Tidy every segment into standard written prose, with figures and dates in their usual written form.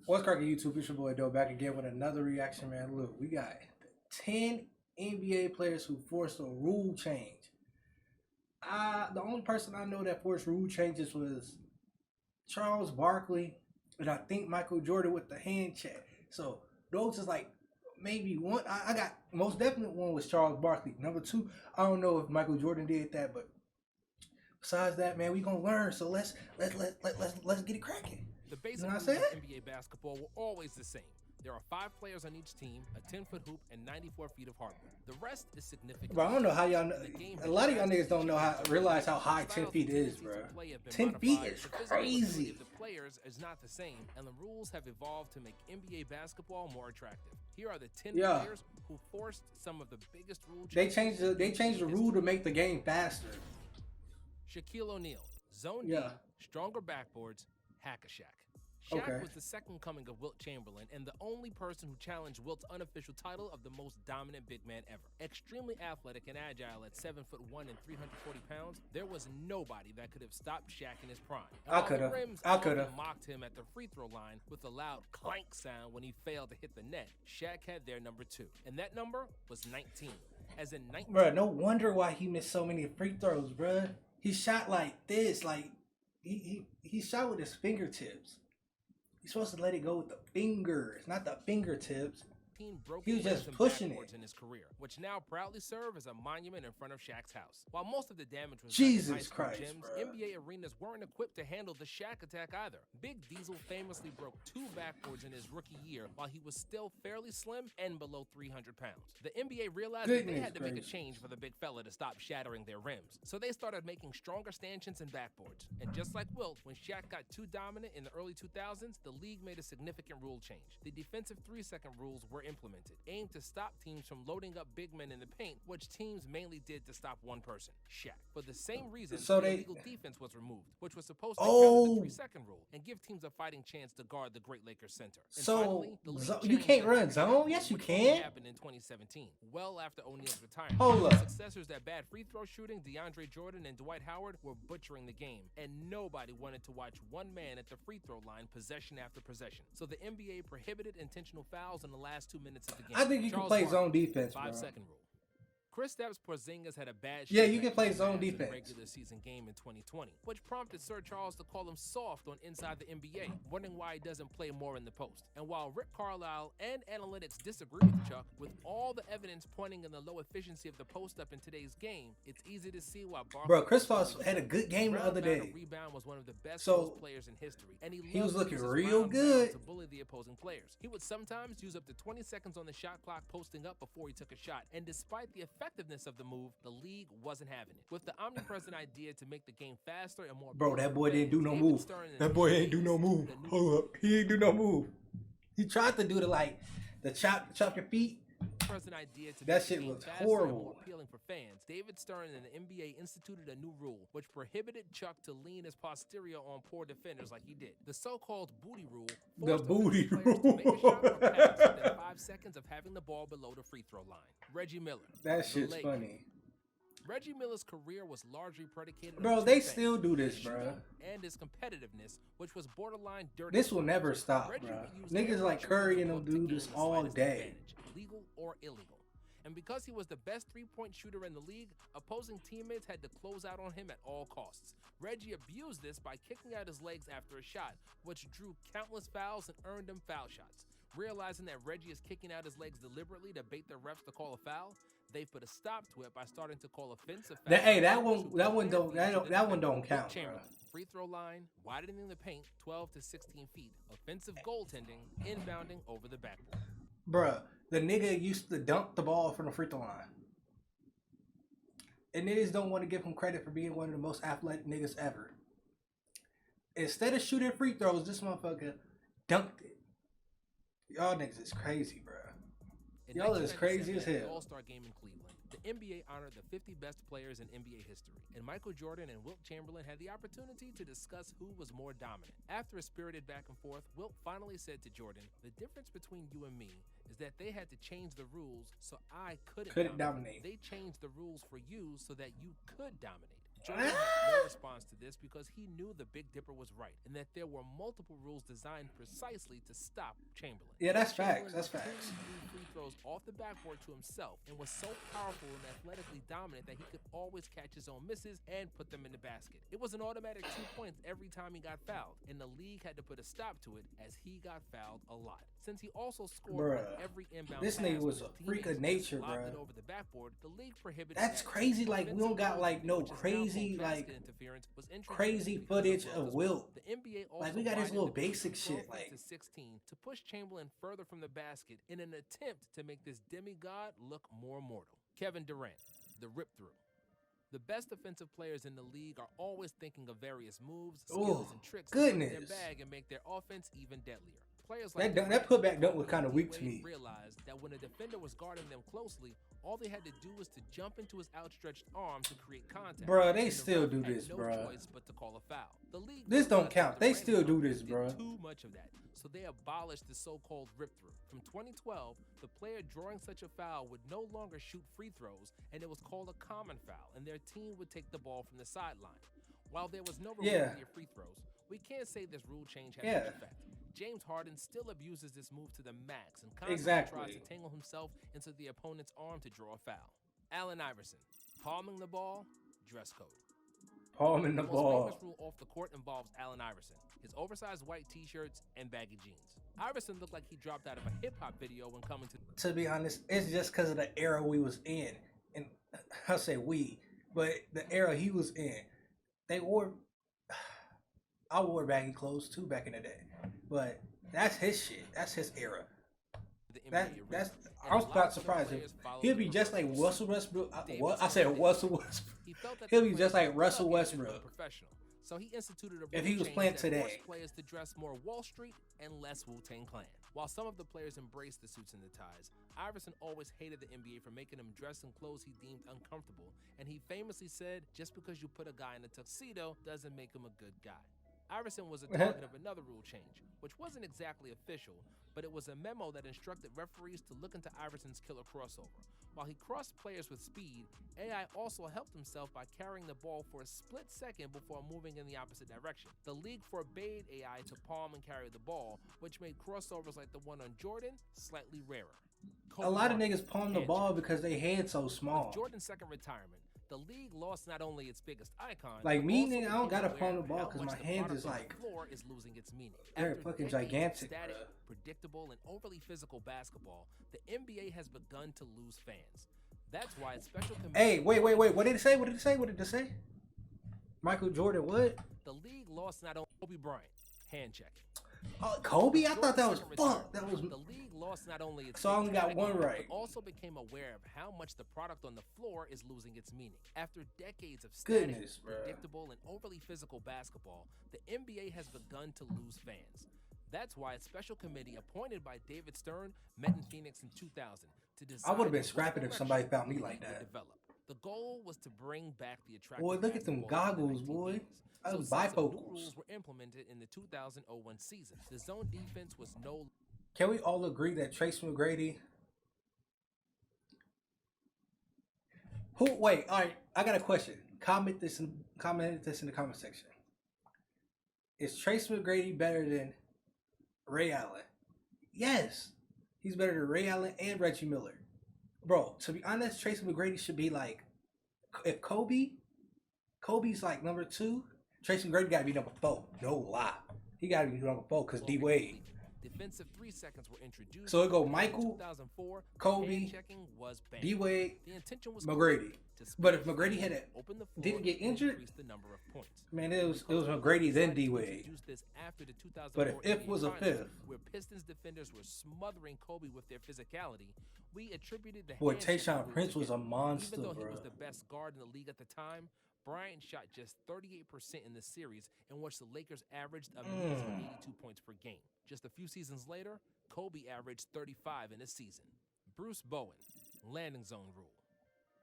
What's cracking YouTube? It's your boy Doe back again with another reaction, man. Look, we got 10 NBA players who forced a rule change. The only person I know that forced rule changes was Charles Barkley, and I think Michael Jordan with the hand check. So those is like maybe one. I got most definite one was Charles Barkley. Number two, I don't know if Michael Jordan did that, but besides that, man, we gonna learn. So let's get it cracking. The basic You know what I'm rules saying? of NBA basketball were always the same. There are 5 players on each team, a 10-foot hoop, and 94 feet of hardwood. The rest is significant. Bro, I don't know how y'all know. A lot of y'all niggas don't know realize how high 10 feet is, bro. 10 feet is crazy. Of the players is not the same, and the rules have evolved to make NBA basketball more attractive. Here are the 10 players who forced some of the biggest rule changes. They changed the rule to make the game faster. Shaquille O'Neal, Zone D, stronger backboards, Hack-a-Shaq. Shaq was the second coming of Wilt Chamberlain and the only person who challenged Wilt's unofficial title of the most dominant big man ever. Extremely athletic and agile at 7'1" and 340 pounds, there was nobody that could have stopped Shaq in his prime. I could have. Mocked him at the free throw line with a loud clank sound when he failed to hit the net. Shaq had their number 2, and that number was 19. As in 19. Bro, no wonder why he missed so many free throws, bro. He shot like this, like he shot with his fingertips. You're supposed to let it go with the fingers, not the fingertips. He was just pushing it in his career, which now proudly serve as a monument in front of Shaq's house. While most of the damage was Jesus Christ, gyms, NBA arenas weren't equipped to handle the Shaq attack either. Big Diesel famously broke 2 backboards in his rookie year while he was still fairly slim and below 300 pounds. The NBA realized that they had to make a change for the big fella to stop shattering their rims. So they started making stronger stanchions and backboards. And just like Wilt, when Shaq got too dominant in the early 2000s, the league made a significant rule change. The defensive 3-second rules were implemented, aimed to stop teams from loading up big men in the paint, which teams mainly did to stop one person, Shaq. For the same reason, the illegal defense was removed, which was supposed to counter the 3-second rule and give teams a fighting chance to guard the Great Lakers center. And so finally, you can't run zone? Yes, you can. Happened in 2017, well after O'Neal's retirement. Hold up. Successors that bad free throw shooting, DeAndre Jordan and Dwight Howard, were butchering the game, and nobody wanted to watch one man at the free throw line possession after possession. So the NBA prohibited intentional fouls in the last 2 minutes of the game. I think you can play zone defense, bro. 5-second rule. Kristaps Porzingis had a bad you can play zone defense. Regular season game in 2020, which prompted Sir Charles to call him soft on Inside the NBA, wondering why he doesn't play more in the post. And while Rick Carlisle and analytics disagree with Chuck, with all the evidence pointing in the low efficiency of the post up in today's game, it's easy to see why Barkley. Bro, Kristaps had a good game the other day. Rebound was one of the best post players in history, and he was looking real good to bully the opposing players. He would sometimes use up to 20 seconds on the shot clock posting up before he took a shot, and despite the effectiveness of the move, the league wasn't having it. With the omnipresent idea to make the game faster and more... Bro, that boy didn't do no move. That boy ain't do no move. Hold up. He ain't do no move. He tried to do the chop your feet. That shit was horrible. Appealing for fans, David Stern and the NBA instituted a new rule which prohibited Chuck to lean his posterior on poor defenders like he did. The so-called booty rule. The booty rule. To make a shot or pass within 5 seconds of having the ball below the free throw line. Reggie Miller. That shit's funny. Reggie Miller's career was largely predicated on bro, they still do this, bro. And his competitiveness, which was borderline dirty. This will never stop, bro. Niggas like Curry and them do this all day. Legal or illegal. And because he was the best three-point shooter in the league, opposing teammates had to close out on him at all costs. Reggie abused this by kicking out his legs after a shot, which drew countless fouls and earned him foul shots. Realizing that Reggie is kicking out his legs deliberately to bait the refs to call a foul, they put a stop to it by starting to call offensive fouls. That one don't count, bro. Free throw line, widening the paint 12 to 16 feet, offensive goaltending, inbounding over the backboard. Bruh, the nigga used to dunk the ball from the free throw line. And niggas don't want to give him credit for being one of the most athletic niggas ever. Instead of shooting free throws, this motherfucker dunked it. Y'all niggas is crazy, bruh. Y'all is crazy as hell. All-Star game in Cleveland. The NBA honored the 50 best players in NBA history, and Michael Jordan and Wilt Chamberlain had the opportunity to discuss who was more dominant. After a spirited back and forth, Wilt finally said to Jordan, "The difference between you and me is that they had to change the rules so I couldn't dominate. They changed the rules for you so that you could dominate." Jordan had no response to this because he knew the Big Dipper was right and that there were multiple rules designed precisely to stop Chamberlain. Yeah, that's facts. Chamberlain That's facts. threw free throws off the backboard to himself and was so powerful and athletically dominant that he could always catch his own misses and put them in the basket. It was an automatic 2 points every time he got fouled, and the league had to put a stop to it as he got fouled a lot. Since he also scored on every inbound this pass, nigga was a freak of nature, bro. Over the backboard, the league prohibited that's crazy. Like, we don't got like no crazy crazy footage of wilt. The NBA also like, we got his little widened the basic shit like to 16 to push Chamberlain further from the basket in an attempt to make this demigod look more mortal. Kevin Durant, the rip through. The best defensive players in the league are always thinking of various moves, skills, and tricks to put in their bag and make their offense even deadlier. Players like that putback dunk was kind of weak to me. Realized that when a defender was guarding them closely, all they had to do was to jump into his outstretched arm to create contact. Bro, they still do this, bro. No choice but to call a foul. The league this don't count. They still do this, bro. Too much of that, so they abolished the so-called rip-through. From 2012, the player drawing such a foul would no longer shoot free throws, and it was called a common foul, and their team would take the ball from the sideline. While there was no reward for your free throws, we can't say this rule change had much effect. James Harden still abuses this move to the max and constantly tries to tangle himself into the opponent's arm to draw a foul. Allen Iverson, palming the ball, dress code. Palming the ball. The most famous rule off the court involves Allen Iverson, his oversized white t-shirts and baggy jeans. Iverson looked like he dropped out of a hip-hop video when coming to be honest, it's just because of the era we was in. And I say we, but the era he was in. They wore... I wore baggy clothes too back in the day. But that's his shit. That's his era. That's I'm not surprised. He'll be just like Russell Westbrook. I said Russell Westbrook. He'll be just like Russell Westbrook. So he instituted a if he was playing today. Players to dress more Wall Street and less Wu-Tang Clan. While some of the players embraced the suits and the ties, Iverson always hated the NBA for making him dress in clothes he deemed uncomfortable, and he famously said, "Just because you put a guy in a tuxedo doesn't make him a good guy." Iverson was a target of another rule change, which wasn't exactly official, but it was a memo that instructed referees to look into Iverson's killer crossover. While he crossed players with speed, AI also helped himself by carrying the ball for a split second before moving in the opposite direction. The league forbade AI to palm and carry the ball, which made crossovers like the one on Jordan slightly rarer. A lot of niggas palm the ball because they head so small. With Jordan's second retirement, the league lost not only its biggest icon, like me, nigga, I don't gotta palm the ball because my hands is like floor is losing its meaning. They're fucking gigantic, static, predictable, and overly physical basketball, the NBA has begun to lose fans. That's why it's special. Hey, wait! What did it say? What did it say? Michael Jordan, what? The league lost not only Kobe Bryant, hand checking. Kobe? I thought that was fuck. That was the league lost not only its so I only got one right. But also became aware of how much the product on the floor is losing its meaning. After decades of static, predictable, and overly physical basketball, the NBA has begun to lose fans. That's why a special committee appointed by David Stern met in Phoenix in 2000 to decide. I would have been scrapping if somebody found me like that. The goal was to bring back the attraction. Boy, look at them goggles, boy. I was bifocals. Rules were implemented in the 2001 season. The zone defense was no. Can we all agree that Trace McGrady? Wait, all right. I got a question. Comment this in the comment section. Is Trace McGrady better than Ray Allen? Yes, he's better than Ray Allen and Reggie Miller. Bro, to be honest, Trace McGrady should be like, if Kobe's like number 2. Tracy McGrady got to be number 4. No lie. He got to be number 4 because D-Wade. Defensive 3 seconds were introduced. So it go Michael, 2004, Kobe, D-Wade, the intention was McGrady. But if McGrady didn't get injured, the number of points. Man, it was McGrady then D-Wade. But if was a fifth. Where Pistons defenders were smothering Kobe with their physicality, we attributed the boy, Tayshaun Prince was a monster, even though bro. He was the best guard in the league at the time. Bryant shot just 38% in the series, in which the Lakers averaged a measly 82 points per game. Just a few seasons later, Kobe averaged 35 in a season. Bruce Bowen, landing zone rule.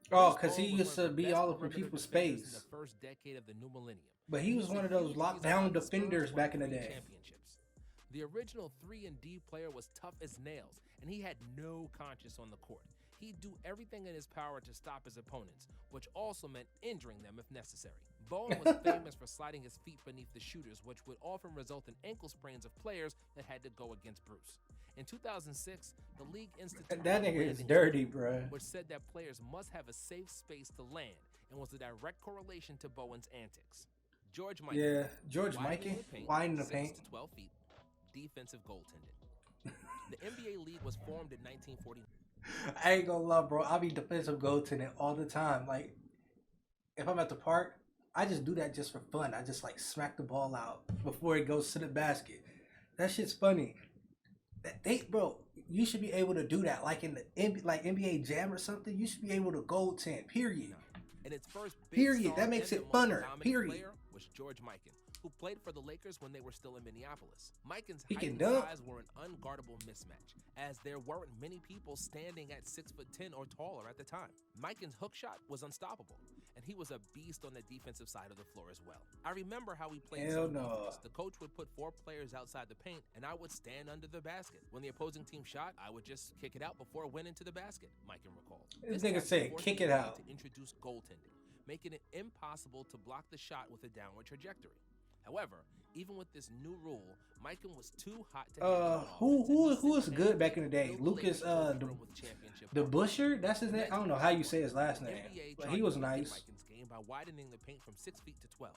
Oh, because he used to be all over people's space. In the first decade of the new millennium. But he was one of those lockdown defenders back in the day. The original 3-and-D player was tough as nails, and he had no conscience on the court. He'd do everything in his power to stop his opponents, which also meant injuring them if necessary. Bowen was famous for sliding his feet beneath the shooters, which would often result in ankle sprains of players that had to go against Bruce. In 2006, the league instituted That nigga is dirty, bruh. which said that players must have a safe space to land and was a direct correlation to Bowen's antics. George Mikan. Yeah, George Mikan, wide in the 6 paint. to 12 feet, defensive goaltending. The NBA league was formed in 1940. I ain't gonna lie, bro. I be defensive goaltending all the time. Like, if I'm at the park, I just do that just for fun. I just like smack the ball out before it goes to the basket. That shit's funny. Bro, you should be able to do that. Like in the NBA Jam or something, you should be able to goaltend. Period. And its first Period. That makes it funner. Period. Was George Mikan, who played for the Lakers when they were still in Minneapolis. Mikan's He height can and dunk. size were an unguardable mismatch, as there weren't many people standing at 6'10" or taller at the time. Mikan's hook shot was unstoppable, and he was a beast on the defensive side of the floor as well. I remember how we played Hell some no. defense. The coach would put 4 players outside the paint, and I would stand under the basket. When the opposing team shot, I would just kick it out before it went into the basket, Mikan recalled. This nigga tactic said, forced kick the it league out. to introduce goaltending, making it impossible to block the shot with a downward trajectory. However, even with this new rule, Mikan was too hot to handle. Who was good back in the day? Lucas, the Busher. That's his name. I don't know how you say his last name, but he was nice. Mikan's game by widening the paint from 6 feet to 12.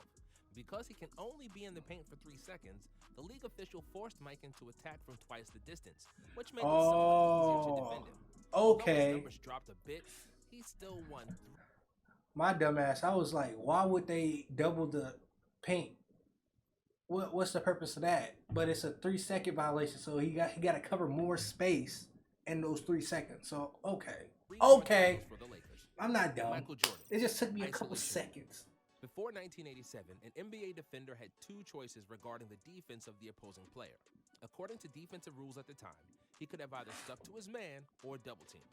Because he can only be in the paint for 3 seconds, the league official forced Mikan to attack from twice the distance, which made it somewhat easier to defend him. Although his Okay. numbers dropped a bit, he still won. My dumbass. I was like, why would they double the paint? What's the purpose of that? But it's a 3-second violation, so he got to cover more space in those 3 seconds. So okay, For the Lakers. I'm not dumb. Michael Jordan. It just took me a couple Isolation. seconds. Before 1987, an NBA defender had 2 choices regarding the defense of the opposing player. According to defensive rules at the time, he could have either stuck to his man or double teamed.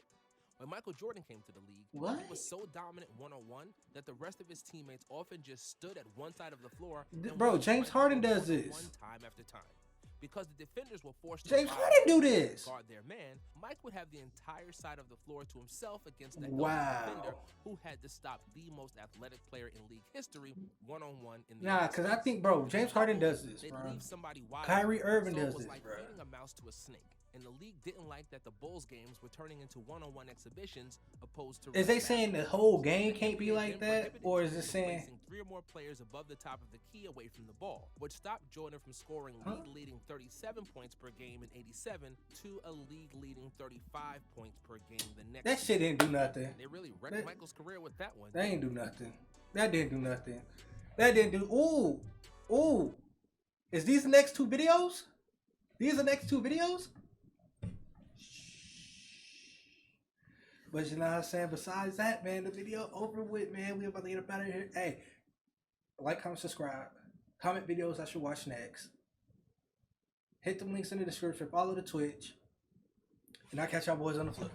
When Michael Jordan came to the league, he was so dominant one-on-one that the rest of his teammates often just stood at one side of the floor. Bro, James Harden does this. One time after time. Because the defenders were forced to James Harden do this. guard their man, Mike would have the entire side of the floor to himself against the Wow. defender who had to stop the most athletic player in league history one-on-one in the Nah, because I think, bro, James Harden does this, They'd bro. leave somebody wide Kyrie open, Irving so it does was this, like bro. feeding a mouse to a snake. And the league didn't like that the Bulls games were turning into one-on-one exhibitions opposed to. Is they saying the whole game can't be like that, or is it from saying? placing 3 or more players above the top of the key away from the ball, which stopped Jordan from scoring league-leading 37 points per game in '87 to a league-leading 35 points per game the next. That shit didn't do nothing. They really wrecked Michael's career with that one. That ain't do nothing. That didn't do nothing. That didn't do. Ooh. Is these the next 2 videos? These are the next 2 videos? But you know what I'm saying? Besides that, man, the video over with, man. We about to get up out of here. Hey, like, comment, subscribe. Comment videos I should watch next. Hit them links in the description. Follow the Twitch. And I'll catch y'all boys on the flip.